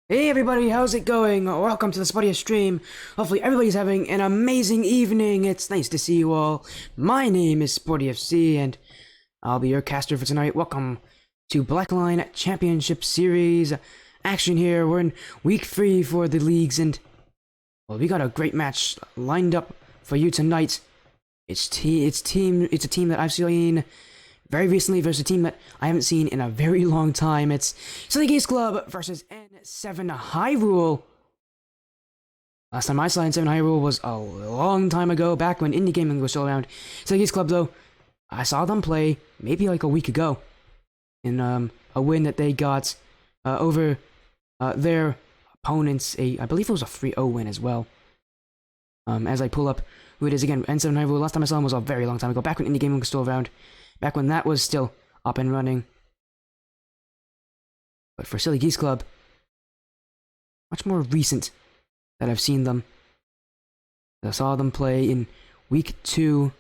Hey everybody, how's it going? Welcome to the Spottiest stream. Hopefully everybody's having an amazing evening. It's nice to see you all. My name is SportyFC and I'll be your caster for tonight. Welcome to Blackline Championship Series action here. We're in week 3 for the leagues and well, we got a great match lined up for you tonight. It's a team that I've seen very recently versus a team that I haven't seen in a very long time. It's the Geese Club versus N7 Hyrule. Last time I saw N7 Hyrule was a long time ago, back when indie gaming was still around. The Geese Club, though, I saw them play maybe like a week ago in a win that they got over their opponents. I believe it was a 3-0 win as well. As I pull up who it is again, N7 Hyrule. Last time I saw them was a very long time ago, back when indie gaming was still around. Back when that was still up and running. But for Silly Geese Club, much more recent that I've seen them. I saw them play in week 2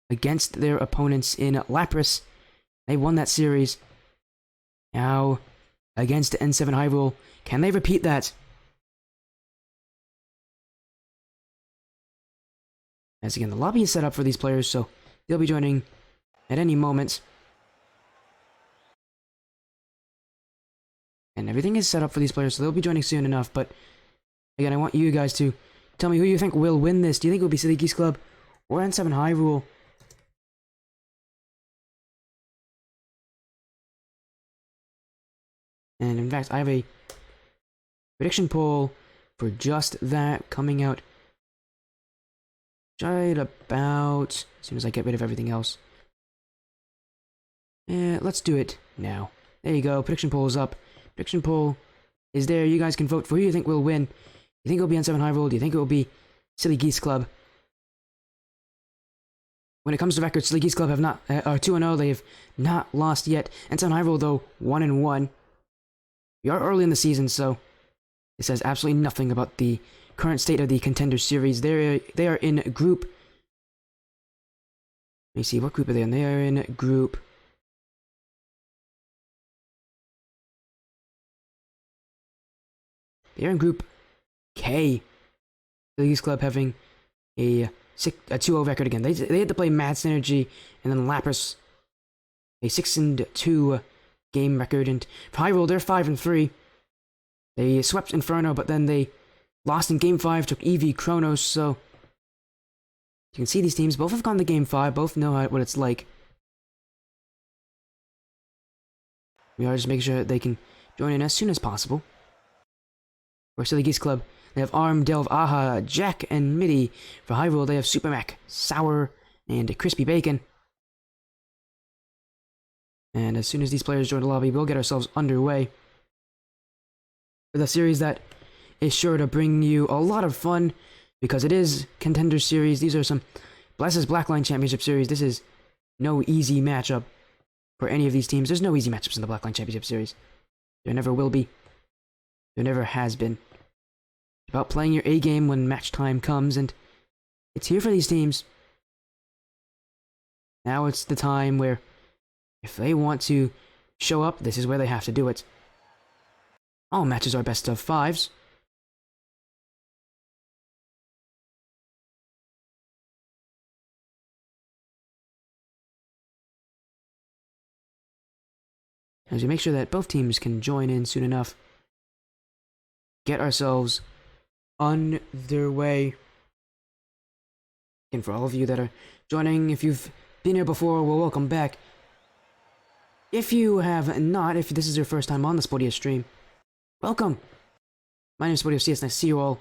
against their opponents in Lapras. They won that series. Now, against N7 Hyrule, can they repeat that? As again, the lobby is set up for these players, so they'll be joining at any moment. And everything is set up for these players, so they'll be joining soon enough. But again, I want you guys to tell me who you think will win this. Do you think it will be Silly Geese Club or N7 Hyrule? And in fact, I have a prediction poll for just that coming out right about as soon as I get rid of everything else. Let's do it now. There you go. Prediction poll is up. Prediction poll is there. You guys can vote for who you think will win. You think it will be N7 Hyrule? Do you think it will be Silly Geese Club? When it comes to records, Silly Geese Club have not are 2-0. They have not lost yet. N7 Hyrule though 1-1. We are early in the season, so it says absolutely nothing about the current state of the Contender series. They are in group. Let me see, what group are they in? They are in group. They're in group K. The Geese Club having a 2-0 record again. They had to play Mad Synergy and then Lapras. A 6-2 game record. And for Hyrule, they're 5-3. They swept Inferno, but then they lost in Game 5, took Eevee, Chronos, so you can see these teams, both have gone to Game 5, both know what it's like. We are just making sure that they can join in as soon as possible. For Silly Geese Club, they have Arm, Delve, Aha, Jack, and Midi. For Hyrule, they have Super Mac, Sour, and Crispy Bacon. And as soon as these players join the lobby, we'll get ourselves underway with a series that is sure to bring you a lot of fun, because it is Contender Series. These are some Bless's Blackline Championship Series. This is no easy matchup for any of these teams. There's no easy matchups in the Blackline Championship Series. There never will be. There never has been. It's about playing your A game when match time comes, and it's here for these teams. Now it's the time where, if they want to show up, this is where they have to do it. All matches are best of 5s. As we make sure that both teams can join in soon enough. Get ourselves underway. And for all of you that are joining, if you've been here before, well, welcome back. If you have not, if this is your first time on the Spottiest stream, welcome. My name is SportyFC, it's nice to see you all.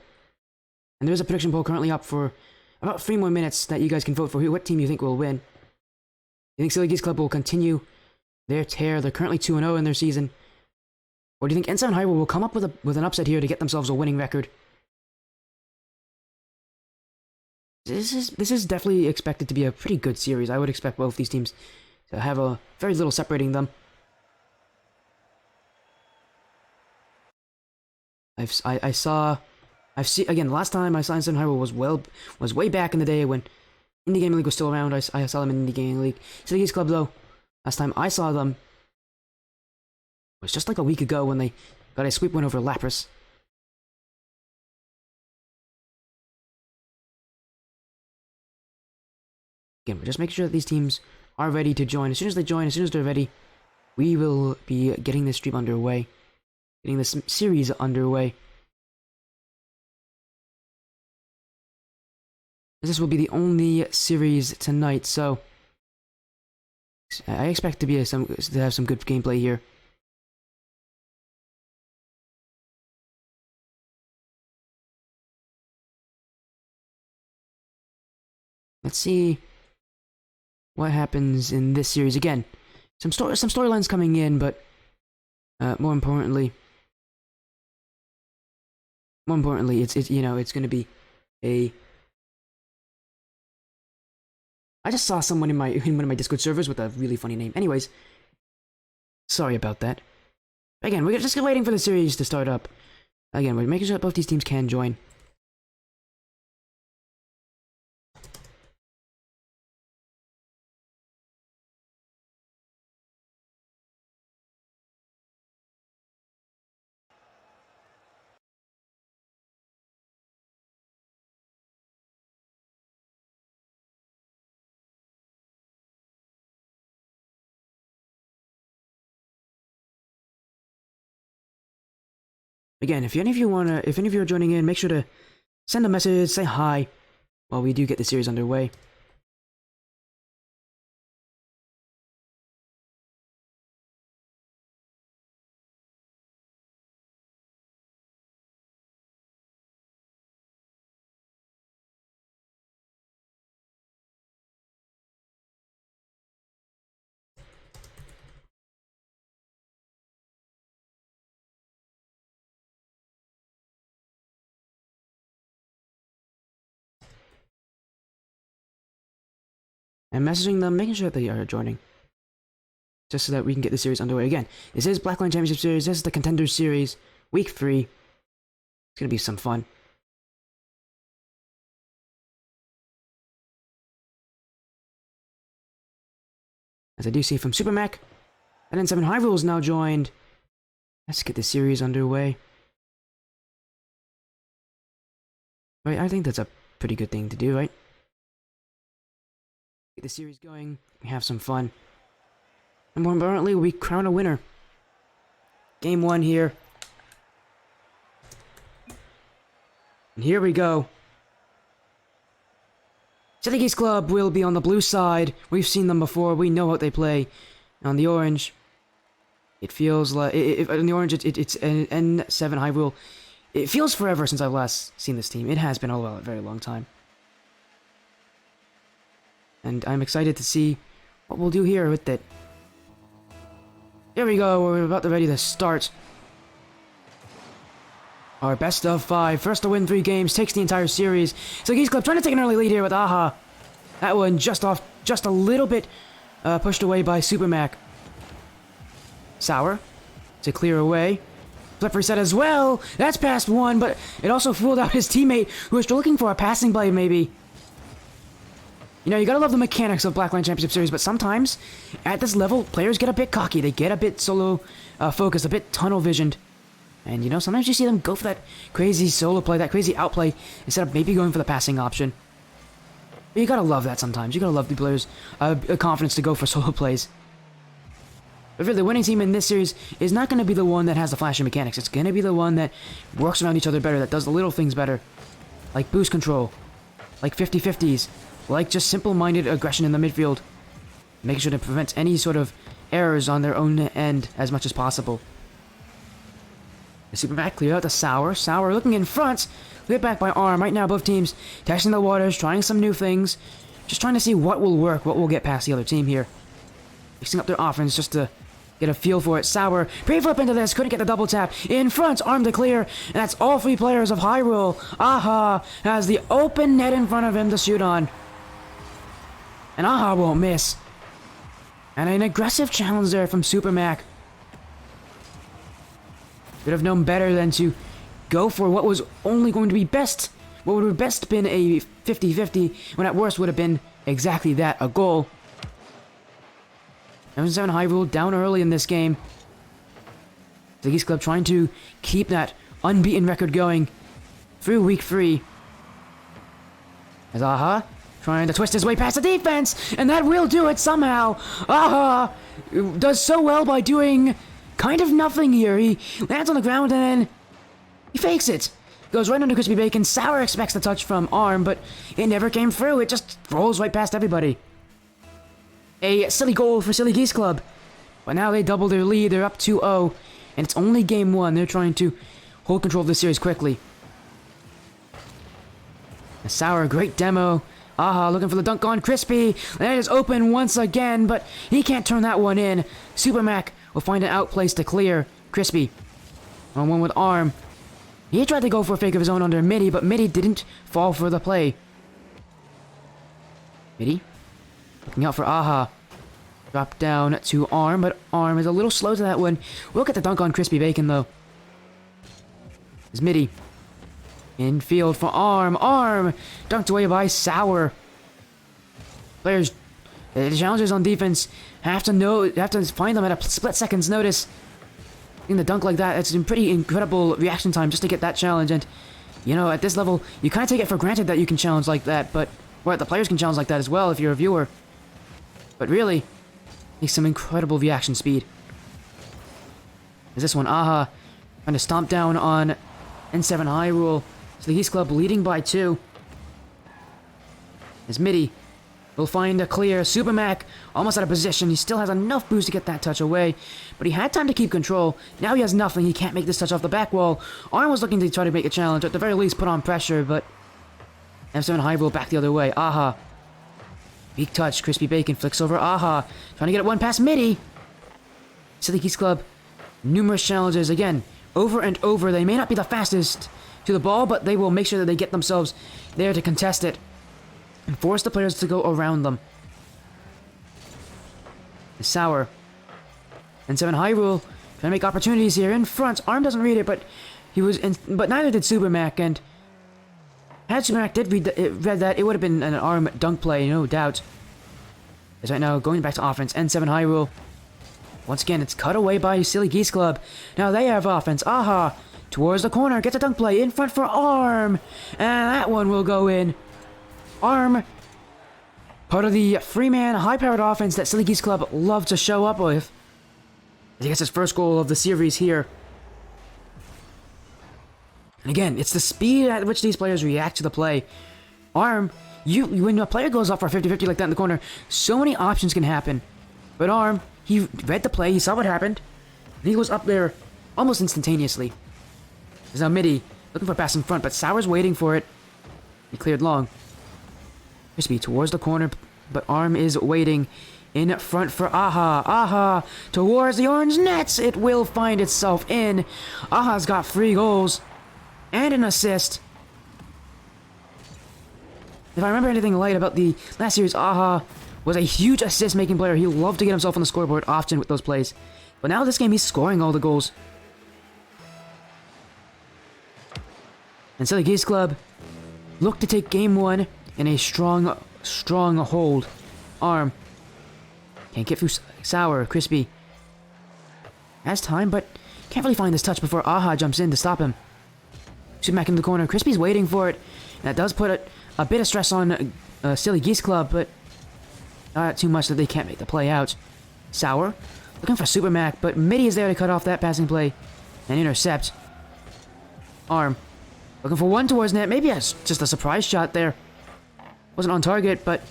And there's a prediction poll currently up for about 3 more minutes that you guys can vote for what team you think will win. You think Silly Geese Club will continue their tear? They're currently 2-0 in their season. Or do you think N7 Hyrule will come up with an upset here to get themselves a winning record? This is definitely expected to be a pretty good series. I would expect both these teams to have a very little separating them. I've seen again. Last time I saw N7 Hyrule was way back in the day when Indie Gaming League was still around. I saw them in Indie Gaming League. Silly Geese Club though, last time I saw them was just like a week ago when they Got a sweep win over Lapras. Again, we're just making sure that these teams are ready to join. As soon as they join, as soon as they're ready, we will be getting this stream underway. Getting this series underway. This will be the only series tonight, so I expect to have some good gameplay here. Let's see what happens in this series. Again, some storylines coming in, but more importantly, it's you know, it's going to be a. I just saw someone in one of my Discord servers with a really funny name. Anyways, sorry about that. Again, we're just waiting for the series to start up. Again, we're making sure that both these teams can join. Again, if any of you are joining in, make sure to send a message, say hi, while we do get the series underway. And messaging them, making sure that they are joining. Just so that we can get the series underway. Again, this is Blackline Championship Series, this is the Contender Series, Week 3. It's gonna be some fun. As I do see from Supermac, and then 7 Hyrule is now joined. Let's get the series underway. Right, I think that's a pretty good thing to do, right? Get the series going, we have some fun. And more importantly, we crown a winner. Game 1 here. And here we go. So the Geese Club will be on the blue side. We've seen them before, we know what they play. On the orange, it feels like... on the orange, it's an N7 Hyrule. It feels forever since I've last seen this team. It has been a very long time. And I'm excited to see what we'll do here with it. Here we go, we're about to ready to start. Our best of 5. First to win 3 games, takes the entire series. So Geese Club trying to take an early lead here with Aha. That one just a little bit pushed away by Supermac. Sour to clear away. Flip reset as well. That's past 1, but it also fooled out his teammate who was looking for a passing blade maybe. You know, you gotta love the mechanics of Blackline Championship Series, but sometimes, at this level, players get a bit cocky. They get a bit solo focused, a bit tunnel visioned. And, you know, sometimes you see them go for that crazy solo play, that crazy outplay, instead of maybe going for the passing option. But you gotta love that sometimes. You gotta love the players' confidence to go for solo plays. But really, the winning team in this series is not gonna be the one that has the flashy mechanics. It's gonna be the one that works around each other better, that does the little things better. Like boost control. Like 50-50s. Like just simple-minded aggression in the midfield. Making sure to prevent any sort of errors on their own end as much as possible. The Supermac clear out the Sour. Sour looking in front. Cleared back by Arm. Right now both teams testing the waters, trying some new things. Just trying to see what will work, what will get past the other team here. Mixing up their offense just to get a feel for it. Sour, pre-flip into this, couldn't get the double tap. In front, Arm to clear, and that's all 3 players of Hyrule. Aha has the open net in front of him to shoot on. And Aha won't miss. And an aggressive challenge there from Supermac. Could have known better than to go for what was only going to be best. What would have best been a 50-50, when at worst would have been exactly that, a goal. 7 Hyrule down early in this game. The Geese Club trying to keep that unbeaten record going through week 3. As Aha trying to twist his way past the defense, and that will do it somehow. Aha does so well by doing kind of nothing here. He lands on the ground and then he fakes it. Goes right under Crispy Bacon. Sour expects the touch from Arm, but it never came through. It just rolls right past everybody. A silly goal for Silly Geese Club. But now they double their lead. They're up 2-0, and it's only game 1. They're trying to hold control of this series quickly. A Sour, great demo. Aha, looking for the dunk on Crispy. That is open once again, but he can't turn that one in. Super Mac will find an out place to clear Crispy. On one with Arm. He tried to go for a fake of his own under Mitty, but Mitty didn't fall for the play. Mitty looking out for Aha. Drop down to Arm, but Arm is a little slow to that one. We'll get the dunk on Crispy Bacon, though. There's Mitty. Infield for Arm. Arm dunked away by Sour. Players, the challengers on defense have to find them at a split second's notice. In the dunk like that, it's a pretty incredible reaction time just to get that challenge. And you know, at this level, you kind of take it for granted that you can challenge like that, but the players can challenge like that as well if you're a viewer. But really, takes some incredible reaction speed. There's this one, Aha, trying to stomp down on N7 Hyrule. So the Geese Club leading by 2. As Mitty will find a clear. Super Mac almost out of position. He still has enough boost to get that touch away, but he had time to keep control. Now he has nothing. He can't make this touch off the back wall. Arm was looking to try to make a challenge, at the very least put on pressure, but N7 Hyrule back the other way. Aha. Weak touch. Crispy Bacon flicks over Aha. Trying to get it one past Mitty. Silly Geese Club. Numerous challenges. Again, over and over. They may not be the fastest to the ball, but they will make sure that they get themselves there to contest it and force the players to go around them. Sour. N7 Hyrule trying to make opportunities here in front. Arm doesn't read it, but but neither did Super Mac. And had Super Mac read that, it would have been an Arm dunk play, no doubt. As right now, going back to offense, N7 Hyrule. Once again, it's cut away by Silly Geese Club. Now they have offense. Aha! Towards the corner, gets a dunk play in front for Arm. And that one will go in. Arm, part of the three-man, high-powered offense that Silly Geese Club love to show up with. He gets his first goal of the series here. And again, it's the speed at which these players react to the play. Arm, when a player goes off for 50-50 like that in the corner, so many options can happen. But Arm, he read the play, he saw what happened, and he goes up there almost instantaneously. There's now Mitty, looking for a pass in front, but Sour's waiting for it. He cleared long. Crispy towards the corner, but Arm is waiting in front for Aha. Aha towards the orange nets. It will find itself in. Aha's got 3 goals and an assist. If I remember anything light about the last series, Aha was a huge assist-making player. He loved to get himself on the scoreboard often with those plays. But now this game, he's scoring all the goals. And so the Geese Club look to take game 1 in a strong hold. Arm can't get through Sour. Crispy has time, but can't really find this touch before Aha jumps in to stop him. Shoot back into the corner. Crispy's waiting for it. And that does put a bit of stress on Silly Geese Club, but not too much that they can't make the play out. Sour looking for Super Mac, but Mitty is there to cut off that passing play and intercept. Arm looking for one towards net. Maybe it's just a surprise shot there. Wasn't on target, but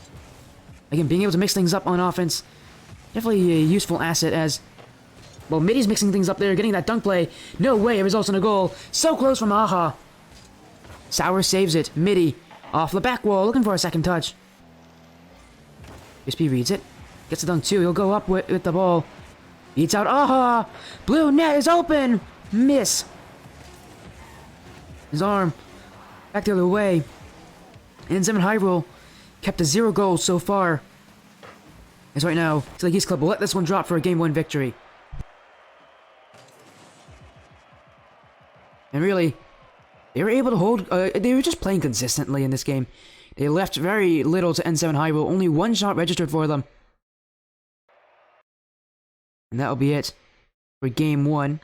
again, being able to mix things up on offense, definitely a useful asset as, well, Mitty's mixing things up there, getting that dunk play. No way it results in a goal. So close from Aha. Sour saves it. Mitty off the back wall, looking for a second touch. Crispy reads it. Gets the dunk too. He'll go up with the ball. Beats out Aha. Blue net is open. Miss. His arm back the other way. N7 Hyrule kept to 0 goals so far. As right now, Silly Geese Club will let this one drop for a game 1 victory. And really, they were able to hold. They were just playing consistently in this game. They left very little to N7 Hyrule. Only 1 shot registered for them. And that'll be it for game 1.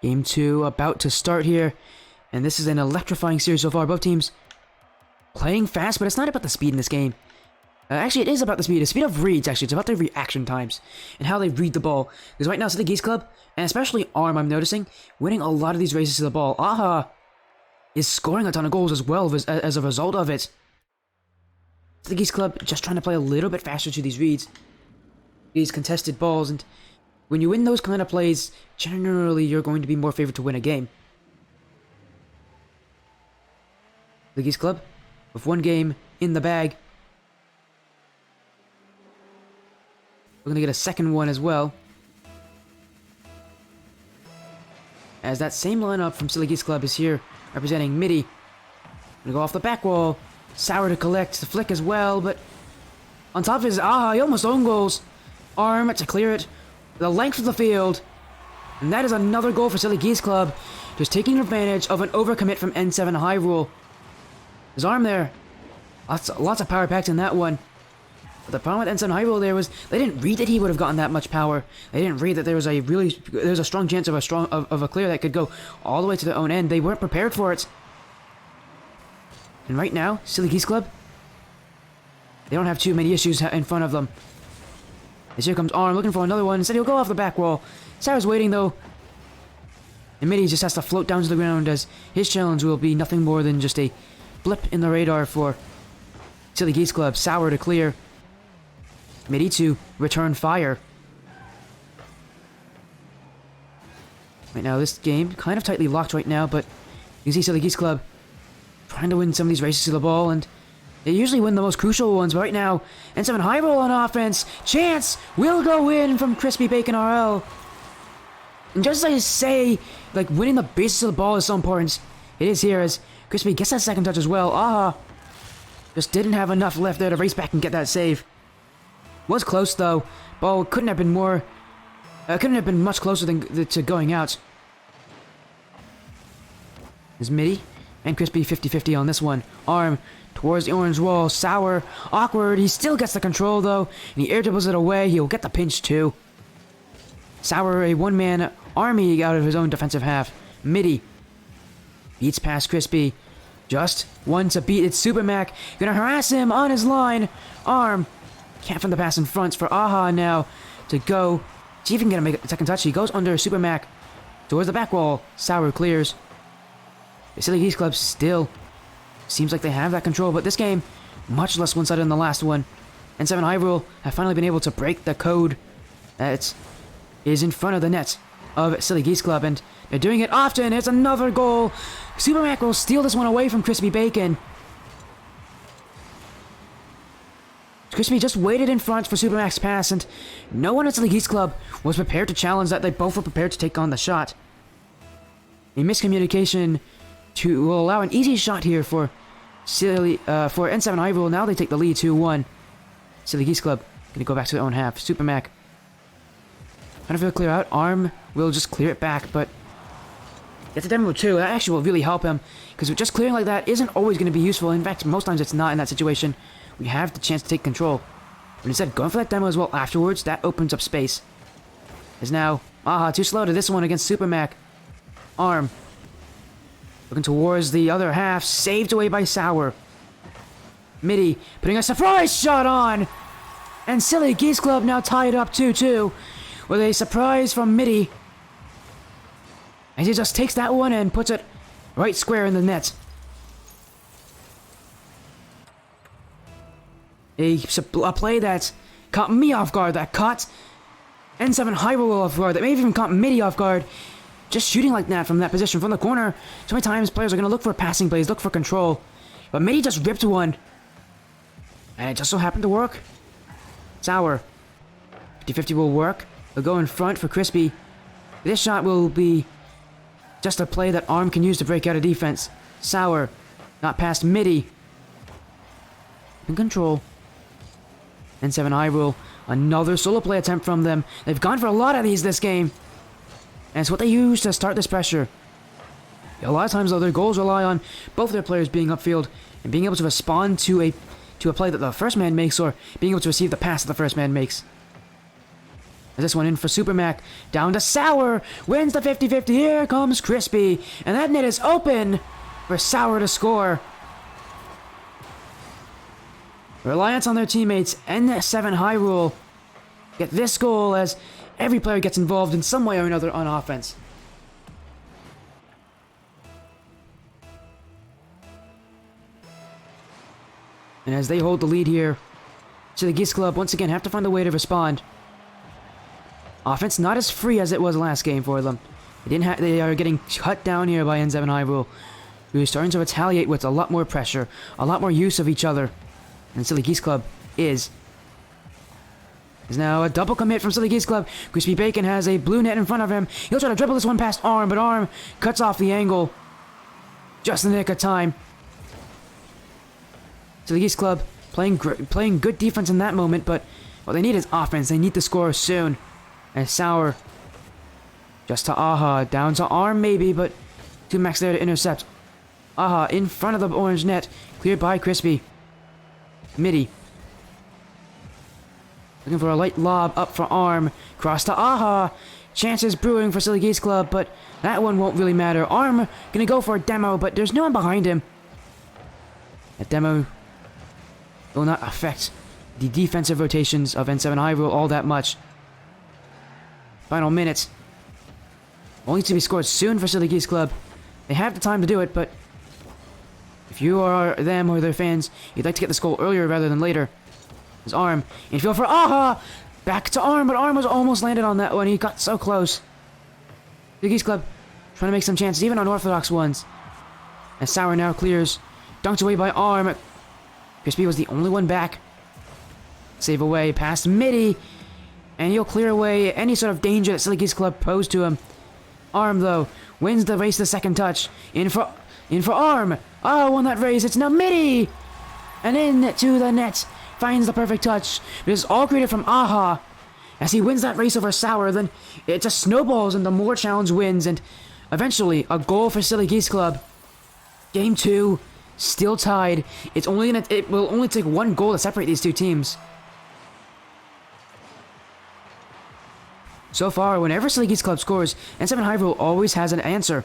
Game 2 about to start here. And this is an electrifying series so far. Both teams playing fast, but it's not about the speed in this game. Actually, it is about the speed. The speed of reads, actually. It's about their reaction times and how they read the ball. Because right now, it's the Geese Club, and especially Arm, I'm noticing, winning a lot of these races to the ball. Aha is scoring a ton of goals as well as a result of it. The Geese Club just trying to play a little bit faster to these reads, these contested balls, and when you win those kind of plays, generally you're going to be more favored to win a game. The Geese Club, with one game in the bag. We're going to get a second one as well. As that same lineup from Silly Geese Club is here, representing Midi. Going to go off the back wall. Sour to collect the flick as well, but on top of his, he almost own goals. Arm to clear it. The length of the field. And that is another goal for Silly Geese Club. Just taking advantage of an overcommit from N7 Hyrule. His Arm there. Lots of power packed in that one. But the problem with N7 Hyrule there was they didn't read that he would have gotten that much power. They didn't read that there was a strong chance of a clear that could go all the way to their own end. They weren't prepared for it. And right now, Silly Geese Club, they don't have too many issues in front of them. As here comes Arm looking for another one. Instead, he'll go off the back wall. Sour's waiting though. And Midi just has to float down to the ground as his challenge will be nothing more than just a blip in the radar for Silly Geese Club. Sour to clear. Midi to return fire. Right now, this game kind of tightly locked right now, but you can see Silly Geese Club trying to win some of these races to the ball, and they usually win the most crucial ones, but right now, N7 Hyrule on offense. Chance will go in from Crispy Bacon RL. And just as I say, like, winning the bases of the ball is so important, it is here as Crispy gets that second touch as well. Just didn't have enough left there to race back and get that save. Was close though. Ball couldn't have been much closer than to going out. There's Midi and Crispy 50-50 on this one. Arm towards the orange wall. Sour. Awkward. He still gets the control though. And he air dribbles it away. He'll get the pinch too. Sour, a one-man army out of his own defensive half. Midi beats past Crispy. Just one to beat. It's Super Mac. Gonna harass him on his line. Arm can't find the pass in front for now to go. See if he can make a second touch. He goes under Super Mac towards the back wall. Sour clears. The Silly Geese Club still seems like they have that control, but this game, much less one-sided than the last one. N7 Hyrule have finally been able to break the code that is in front of the net of Silly Geese Club, and they're doing it often. It's another goal. Super Mac will steal this one away from Crispy Bacon. Crispy just waited in front for Super Mac's pass, and no one at Silly Geese Club was prepared to challenge that. They both were prepared to take on the shot. A miscommunication will allow an easy shot here for N7 Hyrule. Now they take the lead 2-1. Silly Geese Club gonna go back to their own half. Super Mac trying to clear out. Arm will just clear it back, but it's a demo too. That actually will really help him, because just clearing like that isn't always going to be useful. In fact, most times it's not in that situation. We have the chance to take control. But instead, going for that demo as well afterwards, that opens up space. Is now, too slow to this one against Super Mac. Arm looking towards the other half, saved away by Sour. Midi putting a surprise shot on! And Silly Geese Club now tied up 2-2 with a surprise from Midi. And he just takes that one and puts it right square in the net. A play that caught me off guard, that caught N7 Hyrule off guard, that maybe even caught Midi off guard. Just shooting like that from that position, from the corner. So many times players are going to look for passing plays, look for control. But Midi just ripped one. And it just so happened to work. Sour. 50-50 will work. They'll go in front for Crispy. This shot will be just a play that Arm can use to break out of defense. Sour. Not past Midi. In control. N7 Hyrule. Another solo play attempt from them. They've gone for a lot of these this game. And it's what they use to start this pressure. A lot of times, though, their goals rely on both their players being upfield and being able to respond to a play that the first man makes, or being able to receive the pass that the first man makes. This one in for Super Mac. Down to Sour. Wins the 50-50. Here comes Crispy. And that net is open for Sour to score. Reliance on their teammates. N7 Hyrule get this goal as every player gets involved in some way or another on offense. And as they hold the lead here, so the Geese Club once again have to find a way to respond. Offense not as free as it was last game for them. They are getting cut down here by N7 Hyrule, who is starting to retaliate with a lot more pressure, a lot more use of each other. And Silly Geese Club is now a double commit from Silly Geese Club. Crispy Bacon has a blue net in front of him. He'll try to dribble this one past Arm, but Arm cuts off the angle just in the nick of time. Silly Geese Club playing good defense in that moment, but what they need is offense. They need to score soon. And Sour just to Aha, down to Arm maybe, but two Max there to intercept. Aha in front of the orange net, cleared by Crispy. Midi looking for a light lob up for Arm, cross to Aha. Chances brewing for Silly Geese Club, but that one won't really matter. Arm gonna go for a demo, but there's no one behind him. That demo will not affect the defensive rotations of N7 Hyrule all that much. Final minutes. Only to be scored soon for Silly Geese Club. They have the time to do it, but if you are them or their fans, you'd like to get this goal earlier rather than later. His Arm, infield for Aha! Back to Arm, but Arm was almost landed on that one. He got so close. Silly Geese Club trying to make some chances, even unorthodox ones. As Sour now clears. Dunked away by Arm. Crispy was the only one back. Save away past Midi. And he'll clear away any sort of danger that Silly Geese Club posed to him. Arm, though, wins the race the second touch. In for Arm. Oh, won that race. It's now Midi. And into the net. Finds the perfect touch. This is all created from Aha. As he wins that race over Sour, then it just snowballs into more challenge wins. And eventually, a goal for Silly Geese Club. Game 2. Still tied. It will only take one goal to separate these two teams. So far, whenever Silly Geese Club scores, N7 Hyrule always has an answer.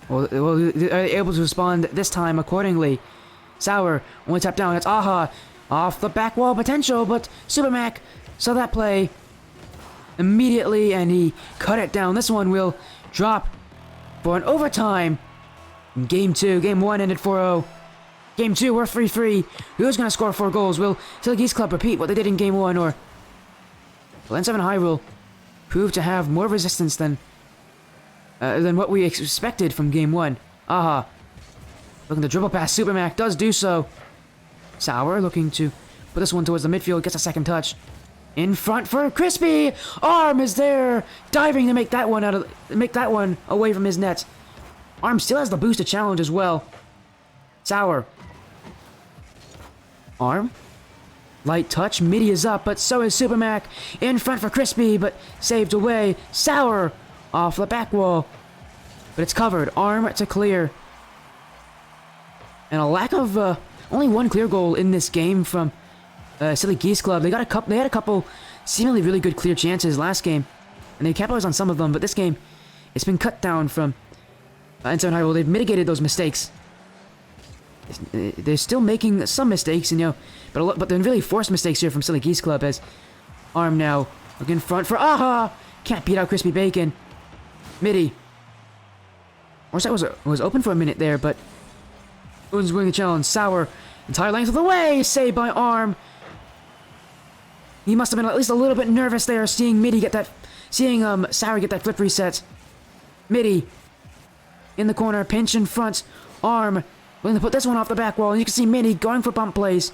Well, they're able to respond this time accordingly. Sour only tapped down. It's Aha off the back wall potential, but Super Mac saw that play immediately and he cut it down. This one will drop for an overtime. In Game 2, Game 1 ended 4-0. Game 2, we're 3-3. Who's going to score 4 goals? Will Silly Geese Club repeat what they did in Game 1, or will N7 Hyrule prove to have more resistance than what we expected from Game 1? Aha. Looking to dribble past Super Mac, does do so. Sour looking to put this one towards the midfield, gets a second touch. In front for Crispy! Arm is there, diving to make that one away from his net. Arm still has the boost to challenge as well. Sour. Arm. Light touch, Midi is up, but so is Super Mac. In front for Crispy, but saved away. Sour off the back wall. But it's covered. Arm to clear. And a lack of only one clear goal in this game from Silly Geese Club. They had a couple seemingly really good clear chances last game, and they capitalized on some of them. But this game, it's been cut down from N7 Hyrule. They've mitigated those mistakes. They're still making some mistakes, and but they're really forced mistakes here from Silly Geese Club. As Arm now looking in front for Aha, can't beat out Crispy Bacon. Midi. Orside was open for a minute there, but Owen's winning the challenge. Sour, entire length of the way, saved by Arm. He must have been at least a little bit nervous there, seeing Sour get that flip reset. Midi in the corner, pinch in front. Arm willing to put this one off the back wall, and you can see Midi going for bump plays.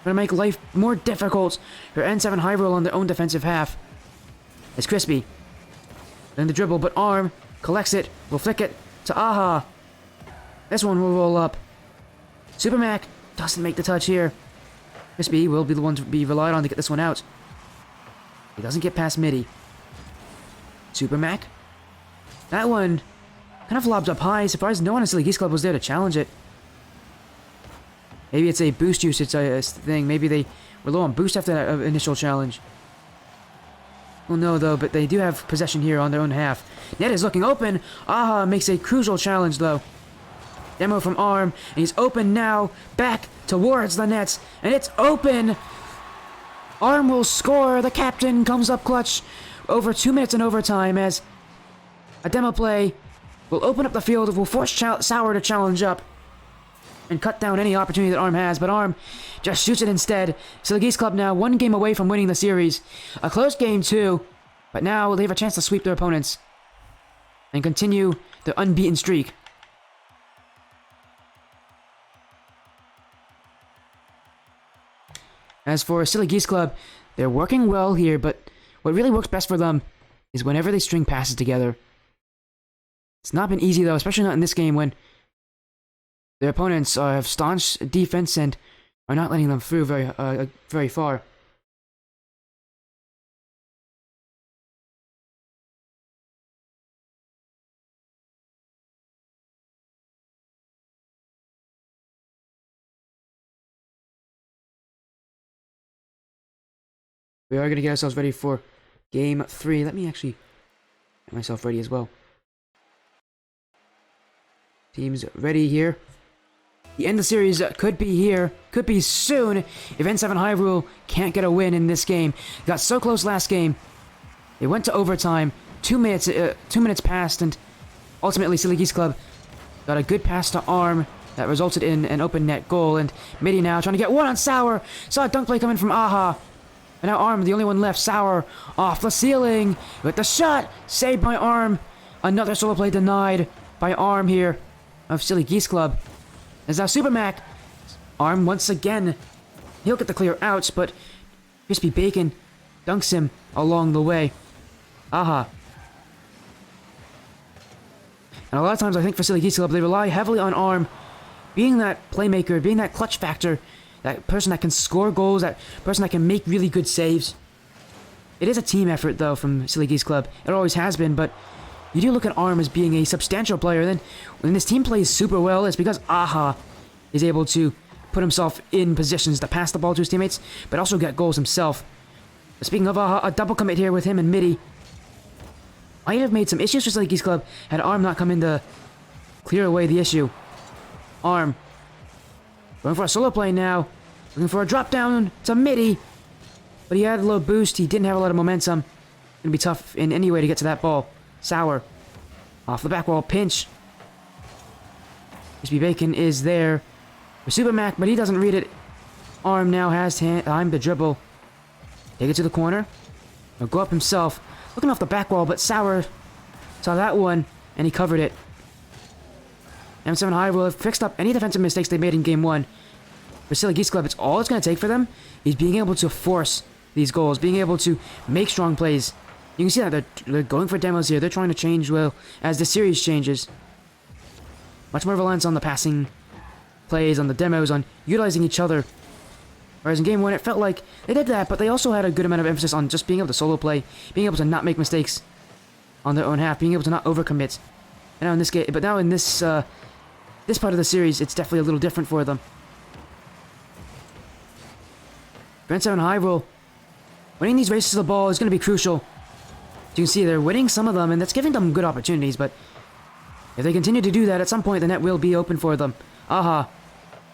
Gonna make life more difficult for N7 Hyrule on their own defensive half. It's Crispy. Then the dribble, but Arm collects it, will flick it to Aha. This one will roll up. Super Mac doesn't make the touch here. Crispy will be the one to be relied on to get this one out. He doesn't get past Midi. Super Mac. That one kind of lobs up high. Surprised no one in Silly Geese Club was there to challenge it. Maybe it's a boost usage thing. Maybe they We're low on boost after that initial challenge. Well, no, though, but they do have possession here on their own half. Net is looking open. Aha makes a crucial challenge, though. Demo from Arm, and he's open now, back towards the nets, and it's open! Arm will score, the captain comes up clutch over 2 minutes in overtime as a demo play will open up the field, will force Sour to challenge up and cut down any opportunity that Arm has, but Arm just shoots it instead. So the Geese Club now 1 game away from winning the series. A close game too, but now they have a chance to sweep their opponents and continue their unbeaten streak. As for Silly Geese Club, they're working well here, but what really works best for them is whenever they string passes together. It's not been easy though, especially not in this game when their opponents have staunch defense and are not letting them through very far. We are going to get ourselves ready for Game 3. Let me actually get myself ready as well. Teams ready here. The end of the series could be here, could be soon, if N7 Hyrule can't get a win in this game. Got so close last game. They went to overtime. 2 minutes passed, and ultimately Silly Geese Club got a good pass to Arm that resulted in an open net goal. And Midi now trying to get one on Sour. Saw a dunk play coming from Aha. And now Arm, the only one left. Sour off the ceiling with the shot. Saved by Arm. Another solo play denied by Arm here of Silly Geese Club. As now Super Mac, Arm once again, he'll get the clear outs, but Crispy Bacon dunks him along the way. Aha. And a lot of times I think for Silly Geese Club, they rely heavily on Arm being that playmaker, being that clutch factor, that person that can score goals, that person that can make really good saves. It is a team effort though from Silly Geese Club. It always has been, but you do look at Arm as being a substantial player. Then, when this team plays super well, it's because Aha is able to put himself in positions to pass the ball to his teammates, but also get goals himself. But speaking of Aha, a double commit here with him and Midi might have made some issues for Silly Geese Club had Arm not come in to clear away the issue. Arm going for a solo play now, looking for a drop down to Midi, but he had a low boost. He didn't have a lot of momentum. Gonna be tough in any way to get to that ball. Sour off the back wall, pinch. Crispy Bacon is there for Super Mac, but he doesn't read it. Arm now has time to dribble. Take it to the corner. He'll go up himself, looking off the back wall, but Sour saw that one and he covered it. M7 Hyrule have fixed up any defensive mistakes they made in Game 1. For Silly Geese Club, it's all it's going to take for them is being able to force these goals, being able to make strong plays. You can see that they're going for demos here. They're trying to change well as the series changes. Much more reliance on the passing plays, on the demos, on utilizing each other. Whereas in Game 1, it felt like they did that, but they also had a good amount of emphasis on just being able to solo play, being able to not make mistakes on their own half, being able to not overcommit. And now in this game, but now in this this part of the series, it's definitely a little different for them. Grand 7 Hyrule, winning these races to the ball is going to be crucial. As you can see, they're winning some of them, and that's giving them good opportunities, but if they continue to do that, at some point the net will be open for them. Aha.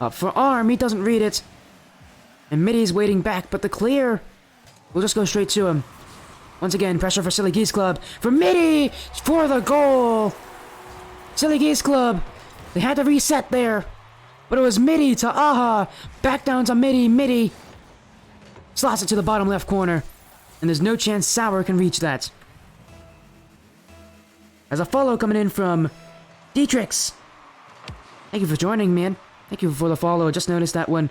Up for Arm, he doesn't read it. And Midi's waiting back, but the clear will just go straight to him. Once again, pressure for Silly Geese Club. For Midi! For the goal! Silly Geese Club! They had to reset there. But it was Midi to Aha. Back down to Midi. Midi slots it to the bottom left corner. And there's no chance Sour can reach that. As a follow coming in from Dietrix. Thank you for joining, man. Thank you for the follow. I just noticed that one.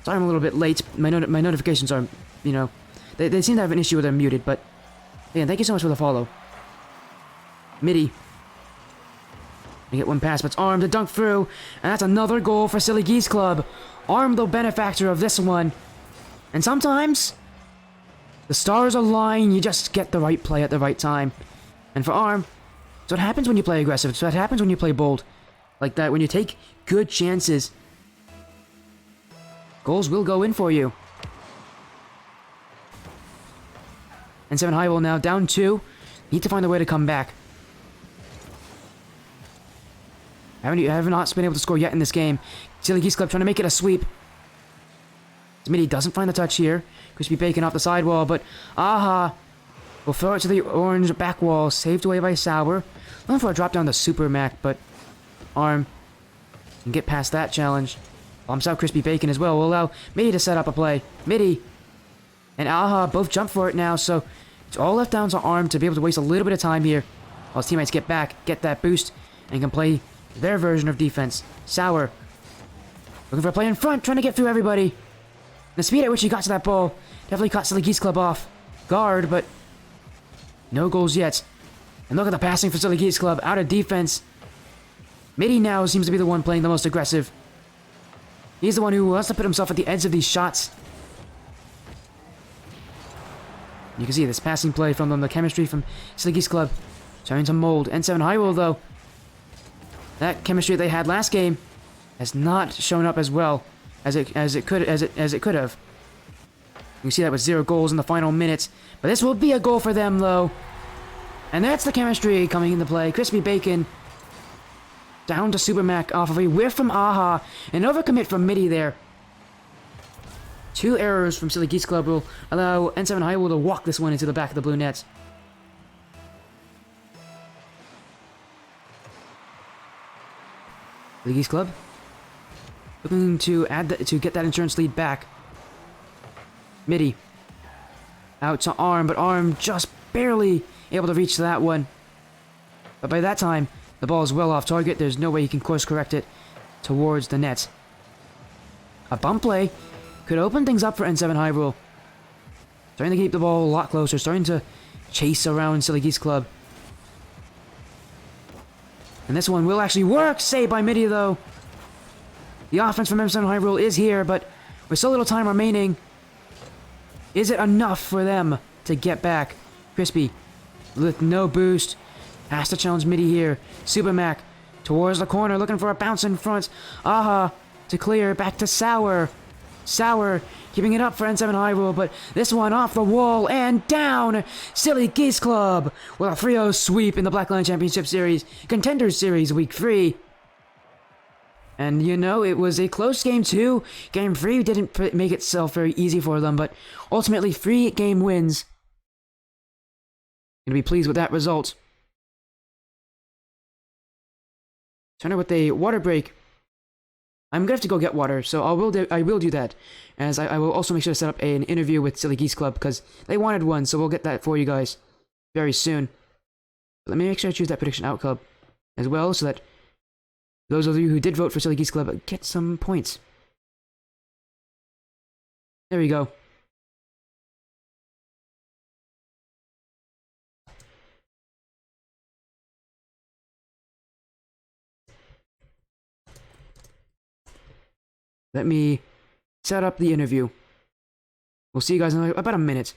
Sorry I'm a little bit late. My notifications are, you know, they seem to have an issue with them muted, but yeah, thank you so much for the follow. Midi. I get one pass, but it's Arm to dunk through, and that's another goal for Silly Geese Club. Arm, the benefactor of this one. And sometimes the stars align, you just get the right play at the right time. And for Arm, it's what happens when you play aggressive. It's what happens when you play bold. Like that, when you take good chances. Goals will go in for you. And 7 Hyrule now down 2. Need to find a way to come back. I have not been able to score yet in this game. Silly Geese Club trying to make it a sweep. Smitty doesn't find the touch here. Crispy Bacon off the sidewall, but Aha will throw it to the orange back wall. Saved away by Sour. Looking for a drop down to Super Mac, but Arm can get past that challenge. Bumps out Crispy Bacon as well. Will allow Mitty to set up a play. Mitty and Aha both jump for it now, so it's all left down to Arm to be able to waste a little bit of time here while his teammates get back, get that boost, and can play their version of defense. Sour looking for a play in front, trying to get through everybody. The speed at which he got to that ball definitely caught Silly Geese Club off guard, but no goals yet. And look at the passing for Silly Geese Club, out of defense. Mitty now seems to be the one playing the most aggressive. He's the one who wants to put himself at the edge of these shots. You can see this passing play from them, the chemistry from Silly Geese Club starting to mold. N7 Hyrule, though, that chemistry they had last game has not shown up as well as it could have. You can see that with 0 goals in the final minutes, but this will be a goal for them, though. And that's the chemistry coming into play. Crispy Bacon down to Super Mac off of a whiff from Aha. An overcommit from Mitty there. 2 errors from Silly Geese Club will allow N7 Hyrule to walk this one into the back of the blue nets. Silly Geese Club looking to to get that insurance lead back. Mitty out to Arm, but Arm just barely able to reach that one. But by that time, the ball is well off target. There's no way he can course correct it towards the net. A bump play could open things up for N7 Hyrule. Starting to keep the ball a lot closer, starting to chase around Silly Geese Club. And this one will actually work! Saved by Mitty, though. The offense from N7 Hyrule is here, but with so little time remaining, is it enough for them to get back? Crispy, with no boost, has to challenge Mitty here. Super Mac towards the corner, looking for a bounce in front. Aha to clear, back to Sour. Sour keeping it up for N7 Hyrule, but this one off the wall and down. Silly Geese Club with a 3-0 sweep in the Black Lion Championship Series, Contender Series Week 3. And you know, it was a close game too. Game 3 didn't make itself very easy for them, but ultimately 3 game wins. Gonna be pleased with that result. Turner with a water break. I'm gonna have to go get water, so I will do that. As I will also make sure to set up an interview with Silly Geese Club, because they wanted one, so we'll get that for you guys very soon. But let me make sure I choose that prediction outcome as well, so that those of you who did vote for Silly Geese Club get some points. There we go. Let me set up the interview. We'll see you guys in about a minute.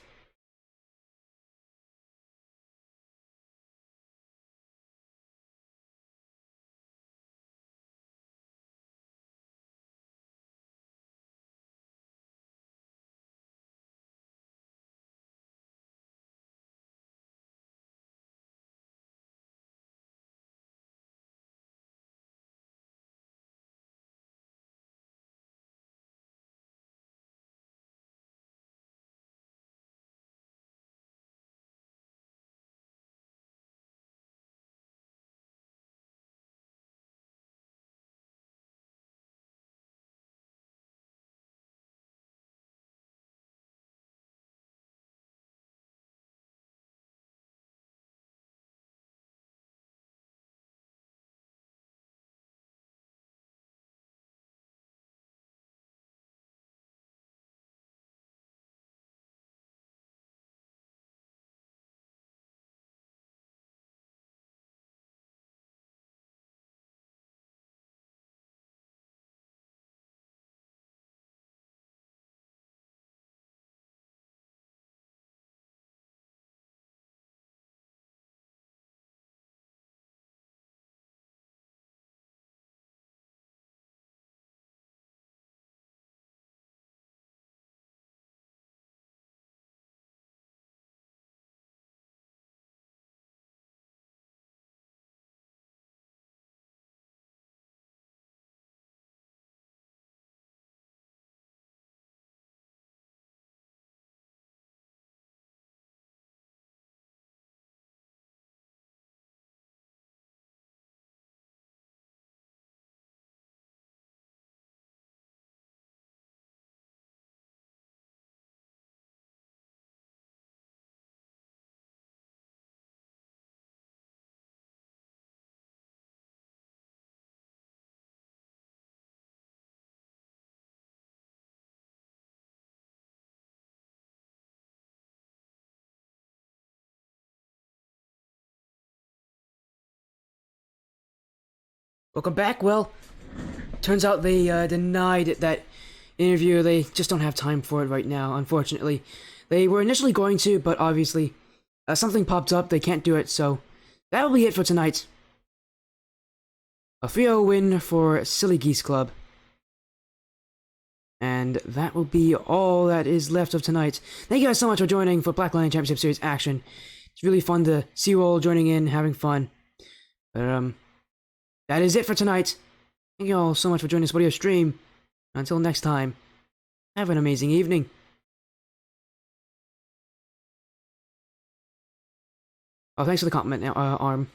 Welcome back. Well, turns out they denied that interview. They just don't have time for it right now, unfortunately. They were initially going to, but obviously something popped up. They can't do it, so that'll be it for tonight. A 3-0 win for Silly Geese Club. And that will be all that is left of tonight. Thank you guys so much for joining for Black Lion Championship Series action. It's really fun to see you all joining in, having fun. But, that is it for tonight. Thank you all so much for joining this video stream. Until next time, have an amazing evening. Oh, thanks for the compliment, Arm.